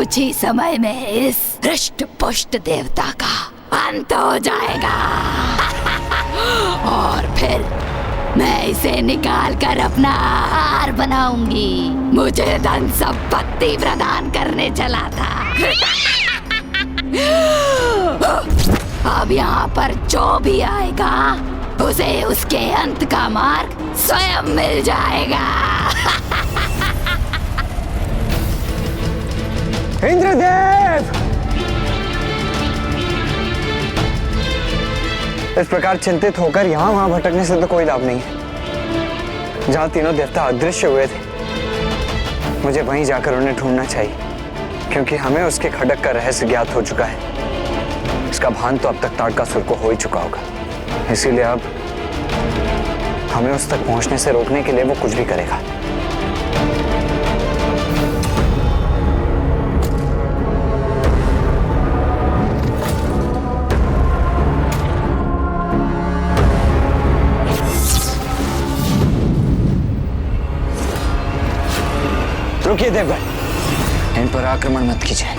कुछ ही समय में इस हृष्ट पुष्ट देवता का अंत हो जाएगा और फिर मैं इसे निकाल कर अपना आहार बनाऊंगी। मुझे धन संपत्ति प्रदान करने चला था। अब यहाँ पर जो भी आएगा उसे उसके अंत का मार्ग स्वयं मिल जाएगा। इंद्रदेव! इस प्रकार चिंतित होकर यहाँ वहां भटकने से तो कोई लाभ नहीं है। जहाँ तीनों देवता अदृश्य हुए थे, मुझे वहीं जाकर उन्हें ढूंढना चाहिए, क्योंकि हमें उसके खड्ग का रहस्य ज्ञात हो चुका है। इसका भान तो अब तक ताड़कासुर को हो ही चुका होगा। इसीलिए अब हमें उस तक पहुंचने से रोकने के लिए वो कुछ भी करेगा। रुकिए देवगण, इन पर आक्रमण मत कीजिए।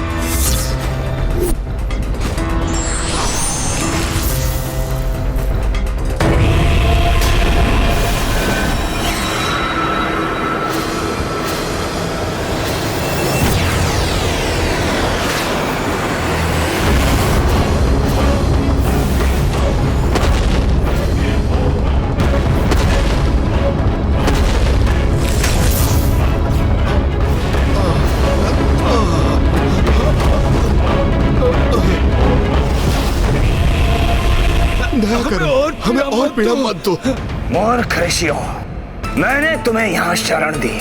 हमें और पीड़ा मत दो। मूर्ख ऋषियों, मैंने तुम्हें यहाँ शरण दी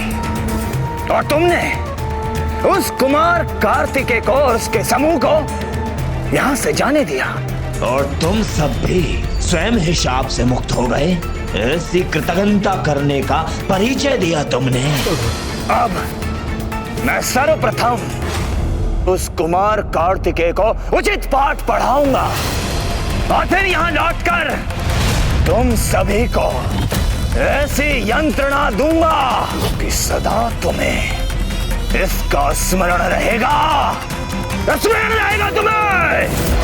और तुमने उस कुमार कार्तिकेय को और उसके समूह को यहाँ से जाने दिया। और तुम सब भी स्वयं ही शाप से मुक्त हो गए। ऐसी कृतज्ञता करने का परिचय दिया तुमने। अब मैं सर्वप्रथम उस कुमार कार्तिकेय को उचित पाठ पढ़ाऊंगा और फिर यहाँ लौटकर तुम सभी को ऐसी यंत्रणा दूंगा कि सदा तुम्हें इसका स्मरण रहेगा। स्मरण रहेगा तुम्हें।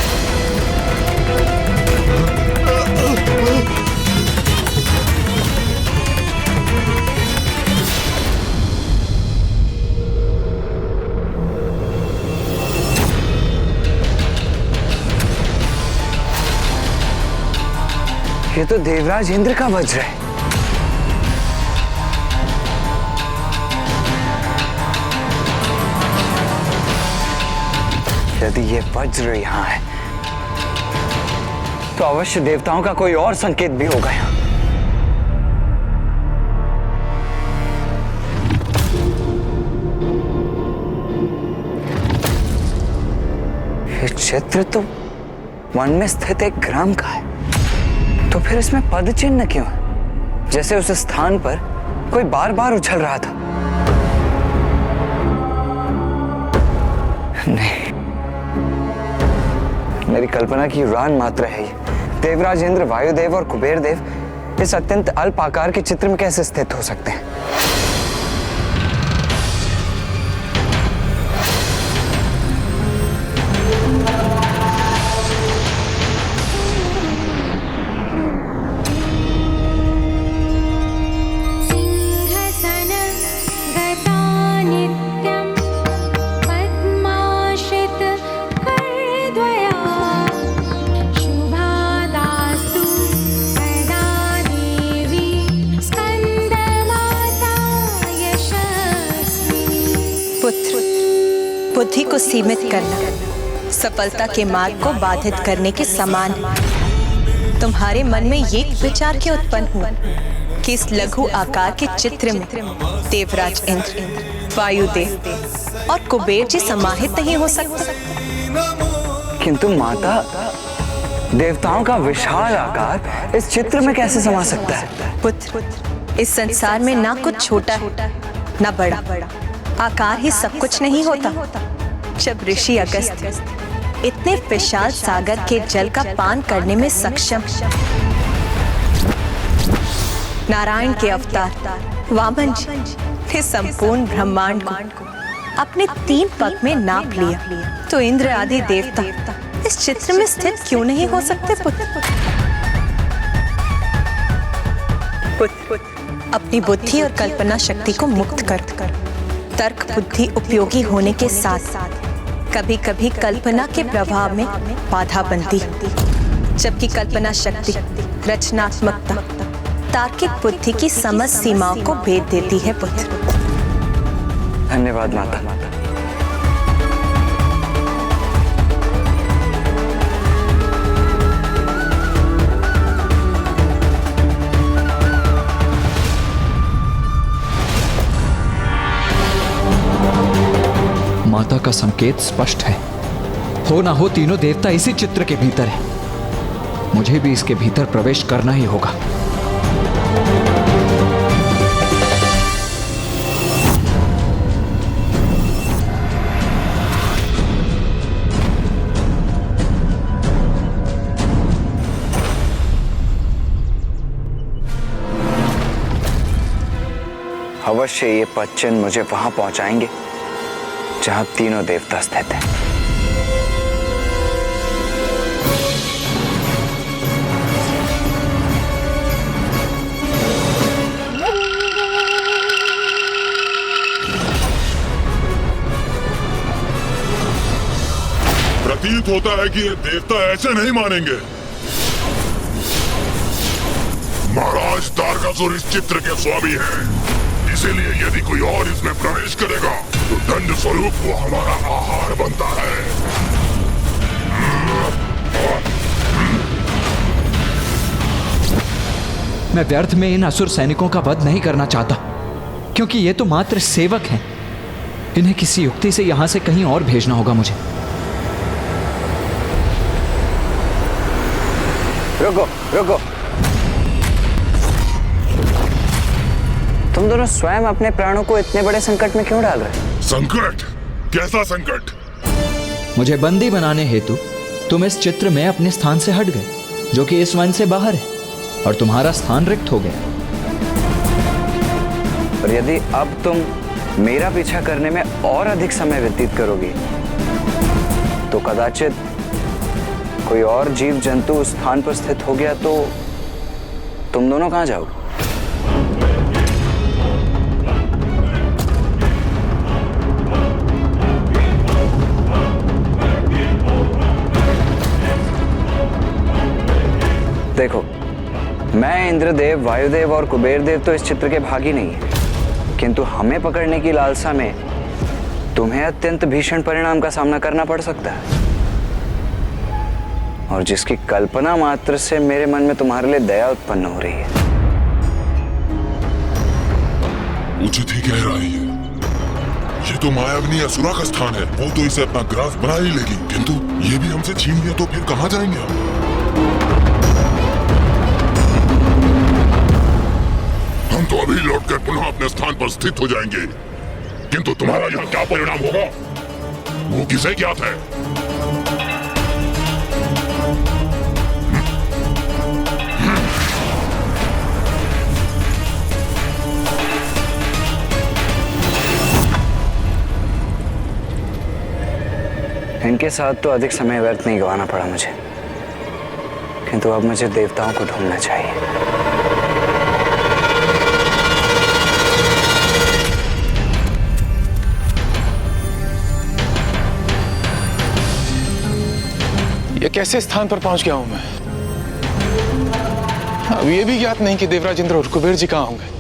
ये तो देवराज इंद्र का वज्र है। यदि ये वज्र यहाँ है तो अवश्य देवताओं का कोई और संकेत भी होगा यहाँ। ये चित्र तो वन में स्थित एक ग्राम का है, तो फिर इसमें पद चिन्ह क्यों है? जैसे उस स्थान पर कोई बार बार उछल रहा था। नहीं, मेरी कल्पना की उड़ान मात्र है ये। देवराज इंद्र, वायुदेव और कुबेर देव इस अत्यंत अल्प आकार के चित्र में कैसे स्थित हो सकते हैं? बुद्धि को सीमित करना सफलता के मार्ग को बाधित करने के समान है। तुम्हारे मन में ये विचार क्यों उत्पन्न हुआ कि इस लघु आकार के चित्र में देवराज इंद्र, वायुदेव और कुबेर जी समाहित नहीं हो सकते? किंतु माता, देवताओं का विशाल आकार इस चित्र में कैसे समा सकता है? पुत्र, इस संसार में ना कुछ छोटा है ना बड़ा, आकार ही सब कुछ नहीं होता। जब ऋषि अगस्त्य इतने विशाल सागर के जल का पान करने में सक्षम, नारायण के अवतार वामन जी ने संपूर्ण ब्रह्मांड को अपने 3 पग में नाप लिया तो इंद्र आदि देवता इस चित्र में स्थित क्यों नहीं हो सकते पुत्र? अपनी बुद्धि और कल्पना शक्ति को मुक्त कर तर्क बुद्धि उपयोगी होने के साथ कभी कभी कल्पना के प्रभाव में बाधा बनती, जबकि कल्पना शक्ति, रचनात्मकता, तार्किक बुद्धि की समझ सीमाओं को भेद देती है पुत्र। धन्यवाद माता। माता का संकेत स्पष्ट है, हो ना हो तीनों देवता इसी चित्र के भीतर है। मुझे भी इसके भीतर प्रवेश करना ही होगा। अवश्य ये पदचिन्ह मुझे वहां पहुंचाएंगे जहां तीनों देवता स्थित हैं। प्रतीत होता है कि ये देवता ऐसे नहीं मानेंगे। महाराज तारकासुर इस चित्र के स्वामी हैं, इसीलिए यदि कोई और इसमें प्रवेश करेगा तो दंड स्वरूप वो हमारा आहार बनता है। मैं व्यर्थ में इन असुर सैनिकों का वध नहीं करना चाहता, क्योंकि ये तो मात्र सेवक हैं। इन्हें किसी युक्ति से यहां से कहीं और भेजना होगा मुझे। रुको रुको, तुम दोनों स्वयं अपने प्राणों को इतने बड़े संकट में क्यों डाल रहे? संकट? कैसा संकट? मुझे बंदी बनाने हेतु तुम इस चित्र में अपने स्थान से हट गए, जो कि इस वन से बाहर है, और तुम्हारा स्थान रिक्त हो गया। और यदि अब तुम मेरा पीछा करने में और अधिक समय व्यतीत करोगी तो कदाचित कोई और जीव जंतु उस स्थान पर स्थित हो गया तो तुम दोनों कहां जाओगे? देखो, मैं इंद्रदेव, वायुदेव और कुबेर देव तो इस चित्र के भागी नहीं है, किंतु हमें पकड़ने की लालसा में तुम्हें अत्यंत भीषण परिणाम का सामना करना पड़ सकता है, और जिसकी कल्पना मात्र से मेरे मन में तुम्हारे लिए दया उत्पन्न हो रही है। उचित ही कह रही है। ये तो मायाग्नि असुरा का स्थान है, वो तो इसे अपना ग्रास बना ही लेगी, किंतु ये भी हमसे छीन लिया तो फिर कहां जाएंगे हम? हम तो अभी लौटकर पुनः अपने स्थान पर स्थित हो जाएंगे, किंतु तुम्हारा यहाँ क्या परिणाम होगा वो किसे ज्ञात है? इनके साथ तो अधिक समय व्यर्थ नहीं गंवाना पड़ा मुझे, किंतु अब मुझे देवताओं को ढूंढना चाहिए। ये कैसे स्थान पर पहुंच गया हूं मैं? अब ये भी ज्ञात नहीं कि देवराज इंद्र और कुबेर जी कहां होंगे।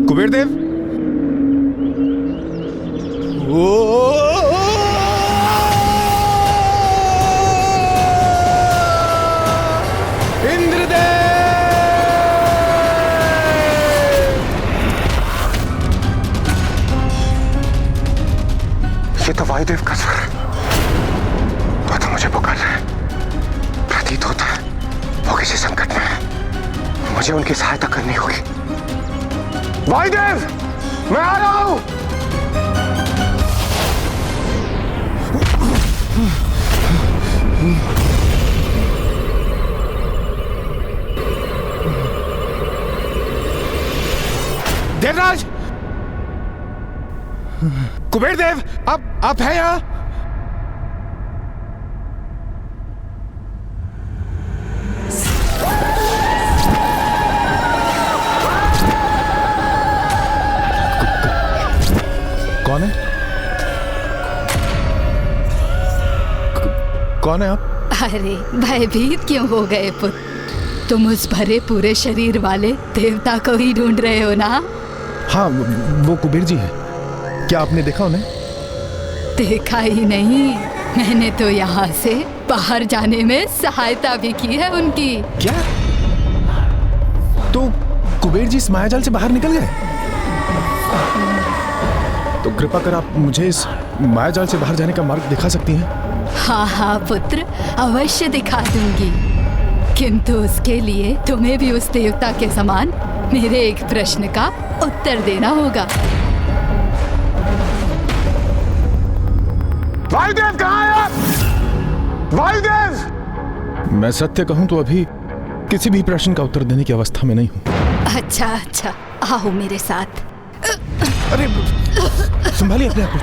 कुबेर देव, ये तो वायुदेव का स्वर है। तो मुझे पुकार रहे हैं। प्रतीत होता है वो किसी संकट में है। मुझे उनकी सहायता करनी होगी। वायुदेव, मैं आ रहा हूं। कुबेर देव, आप हैं यहाँ? कौन है? कौन है आप? अरे भयभीत क्यों हो गए पुत्र? तुम उस भरे पूरे शरीर वाले देवता को ही ढूंढ रहे हो ना? हाँ, वो कुबेर जी है। क्या आपने देखा उन्हें? देखा ही नहीं, मैंने तो यहाँ से बाहर जाने में सहायता भी की है उनकी। क्या? तो कुबेर जी इस मायाजाल से बाहर निकल गए? तो कृपा कर आप मुझे इस मायाजाल से बाहर जाने का मार्ग दिखा सकती हैं? हाँ हाँ पुत्र, अवश्य दिखा दूंगी, किंतु उसके लिए तुम्हें भी उस देवता के समान मेरे एक प्रश्न का उत्तर देना होगा। वायुदेव कहाँ है आप? वायुदेव! मैं सत्य कहूं तो अभी किसी भी प्रश्न का उत्तर देने की अवस्था में नहीं हूं। अच्छा अच्छा, आओ मेरे साथ। अरे संभालिए अपने आप को।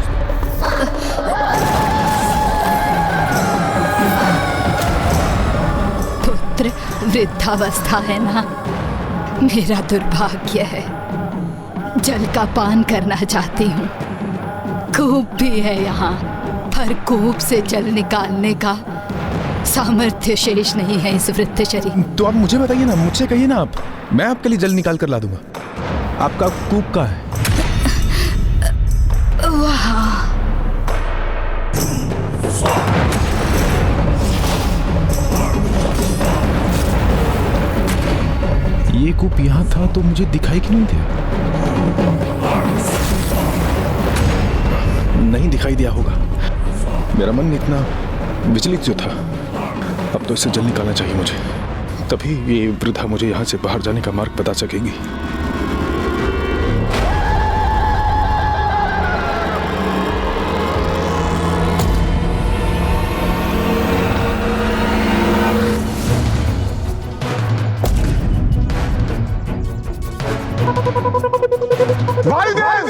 पुत्र, वृद्धावस्था है ना, मेरा दुर्भाग्य है। जल का पान करना चाहती हूँ। कूप भी है यहाँ, पर कूप से जल निकालने का सामर्थ्य शेष नहीं है इस वृद्ध शरीर। तो आप मुझे बताइए ना, मुझसे कहिए ना आप, मैं आपके लिए जल निकाल कर ला दूंगा। आपका कूप कहाँ है? वहाँ। ये कूप यहाँ था तो मुझे दिखाई क्यों नहीं दिया? नहीं दिखाई दिया होगा, मेरा मन इतना विचलित जो था। अब तो इससे जल निकालना चाहिए मुझे, तभी ये वृद्धा मुझे यहाँ से बाहर जाने का मार्ग बता सकेगी। वायुदेव!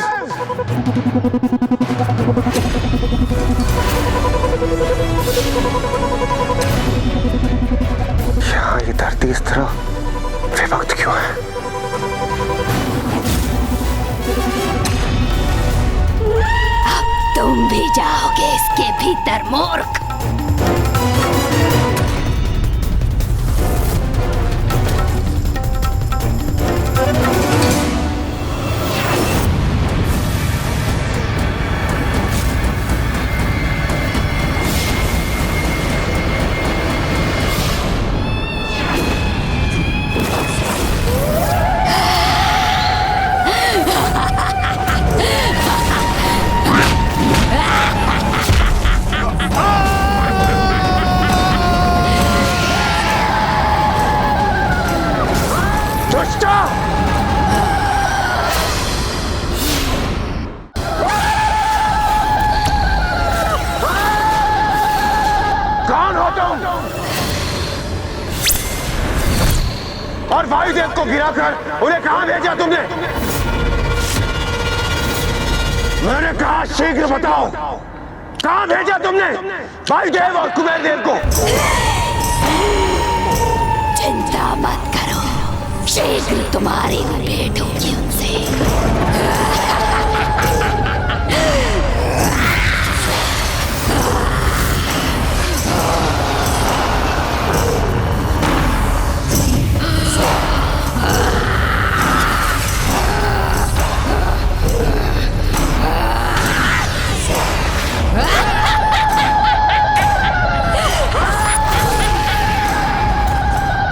यहाँ ये धरती इस तरह विभक्त क्यों है? अब तुम भी जाओगे इसके भीतर, मूर्ख। और वायुदेव को गिराकर उन्हें कहां भेजा तुमने? मैंने कहा शीघ्र बताओ, कहां भेजा तुमने वायुदेव और कुबेर देव को? चिंता मत करो, शीघ्र तुम्हारी भेंट होगी उनसे।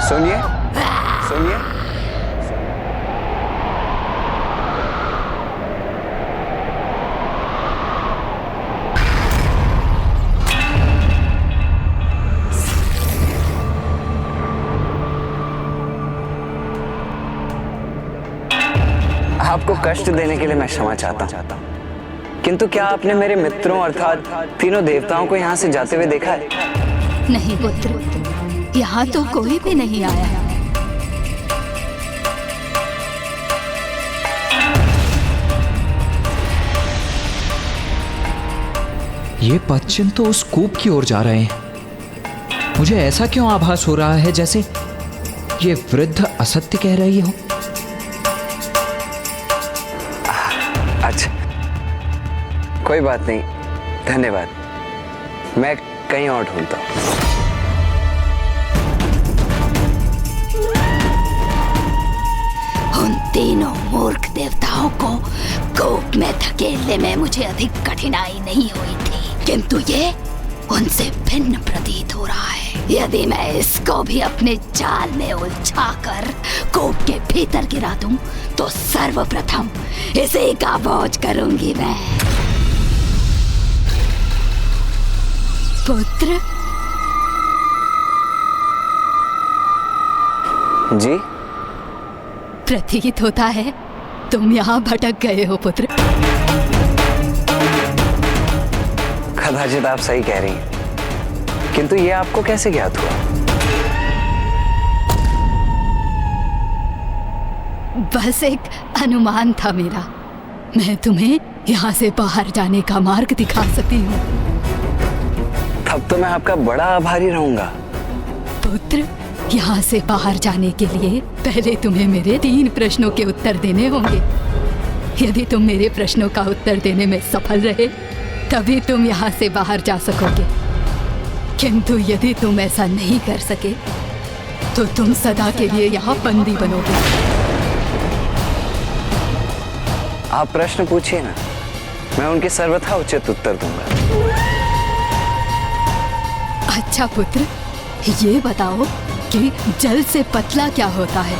सुनिए, सुनिए। आपको कष्ट देने के लिए मैं क्षमा चाहता हूँ, किंतु क्या आपने मेरे मित्रों अर्थात तीनों देवताओं को यहाँ से जाते हुए देखा है? नहीं पुत्र, यहाँ तो कोई भी नहीं आया। ये पदचिन्ह तो उस कूप की ओर जा रहे हैं। मुझे ऐसा क्यों आभास हो रहा है जैसे ये वृद्ध असत्य कह रही हो। अच्छा, कोई बात नहीं, धन्यवाद। मैं कहीं और ढूंढता हूँ। उन तीनों मूर्ख देवताओं को कूप में धकेलने में मुझे अधिक कठिनाई नहीं हुई थी, किंतु ये उनसे भिन्न प्रतीत हो रहा है। यदि मैं इसको भी अपने जाल में उलझाकर कूप के भीतर गिरा दूं, तो सर्वप्रथम इसे का बोझ करूंगी मैं। पुत्र जी, प्रतीत होता है तुम यहाँ भटक गए हो पुत्र। कदाचित आप सही कह रही हैं, किंतु ये आपको कैसे ज्ञात हुआ? बस एक अनुमान था मेरा। मैं तुम्हें यहाँ से बाहर जाने का मार्ग दिखा सकती हूँ। तब तो मैं आपका बड़ा आभारी रहूंगा। पुत्र, यहाँ से बाहर जाने के लिए पहले तुम्हें मेरे 3 प्रश्नों के उत्तर देने होंगे। यदि तुम मेरे प्रश्नों का उत्तर देने में सफल रहे, तभी तुम यहाँ से बाहर जा सकोगे। किंतु यदि तुम ऐसा नहीं कर सके, तो तुम सदा के लिए यहाँ बंदी बनोगे। आप प्रश्न पूछिए ना, मैं उनके सर्वथा उचित उत्तर दूंगा। अच्छा पुत्र, ये बताओ कि जल से पतला क्या होता है?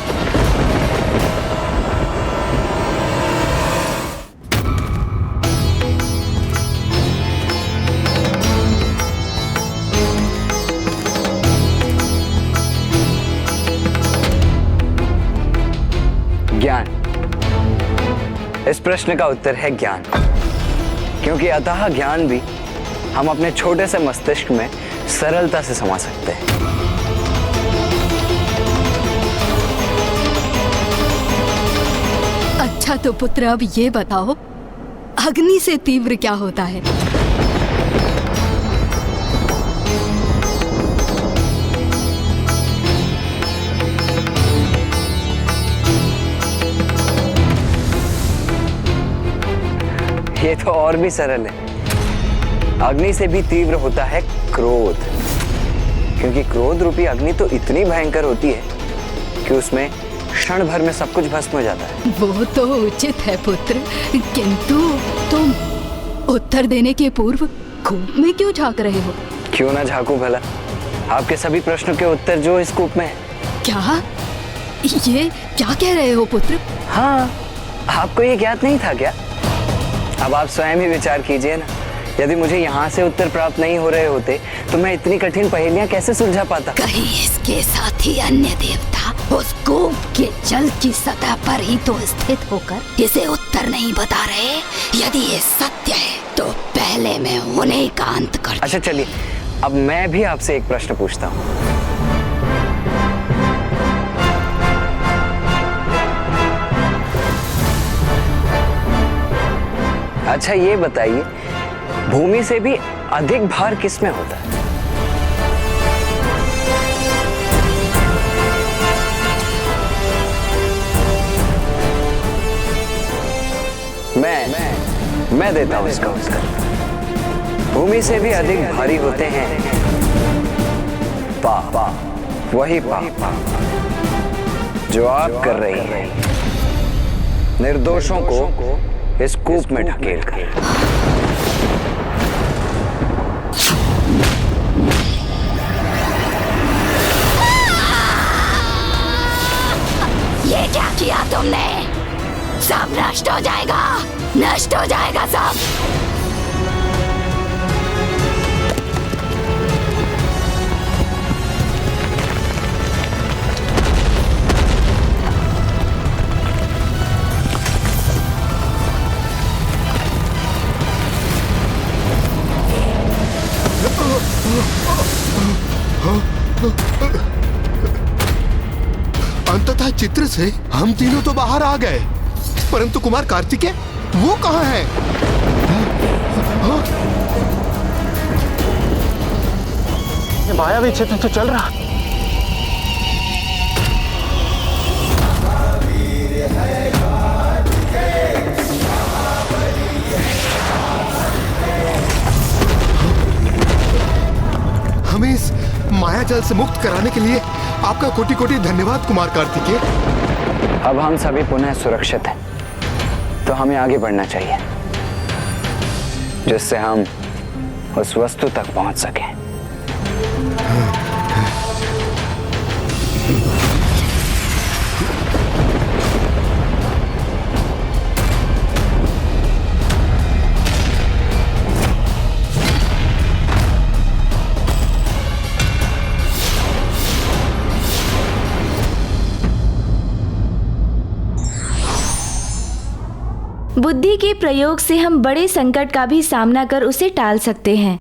ज्ञान। इस प्रश्न का उत्तर है ज्ञान, क्योंकि अतः ज्ञान भी हम अपने छोटे से मस्तिष्क में सरलता से समा सकते हैं। अच्छा तो पुत्र, अब ये बताओ, अग्नि से तीव्र क्या होता है? ये तो और भी सरल है। अग्नि से भी तीव्र होता है क्रोध, क्योंकि क्रोध रूपी अग्नि तो इतनी भयंकर होती है कि उसमें क्षण भर में सब कुछ भस्म हो जाता है। वो तो उचित है पुत्र, किंतु तुम उत्तर देने के पूर्व कूप में क्यों झांक रहे हो? क्यों ना झांकू भला? आपके सभी प्रश्नों के उत्तर जो इस कूप में है। क्या? ये क्या कह रहे हो पुत्र? हाँ, आपको ये ज्ञात नहीं था क्या? अब आप स्वयं ही विचार कीजिए ना, यदि मुझे यहाँ से उत्तर प्राप्त नहीं हो रहे होते तो मैं इतनी कठिन पहेलियाँ कैसे सुलझा पाता? कहीं इसके साथ ही अन्य देवता उस कूप के जल की सतह पर ही तो स्थित होकर इसे उत्तर नहीं बता रहे। यदि ये सत्य है तो पहले मैं उन्हें का अंत कर। अच्छा चलिए, अब मैं भी आपसे एक प्रश्न पूछता हूँ। अच्छा ये बताइए, भूमि से भी अधिक भार किस में होता है? मैं देता हूं इसका उत्तर। भूमि से भी अधिक भारी होते हैं पाप, वही पाप जो आप कर रही हैं, निर्दोषों को इस कूप में ढकेल कर। ये क्या किया तुमने? सब नष्ट हो जाएगा, नष्ट हो जाएगा सब। अंततः चित्र से हम तीनों तो बाहर आ गए, परंतु कुमार कार्तिकेय वो कहाँ है? मायावी क्षेत्र तो चल रहा। हमें इस माया जाल से मुक्त कराने के लिए आपका कोटि कोटि धन्यवाद कुमार कार्तिकेय। अब हम सभी पुनः सुरक्षित हैं, तो हमें आगे बढ़ना चाहिए जिससे हम उस वस्तु तक पहुंच सकें। बुद्धि के प्रयोग से हम बड़े संकट का भी सामना कर उसे टाल सकते हैं।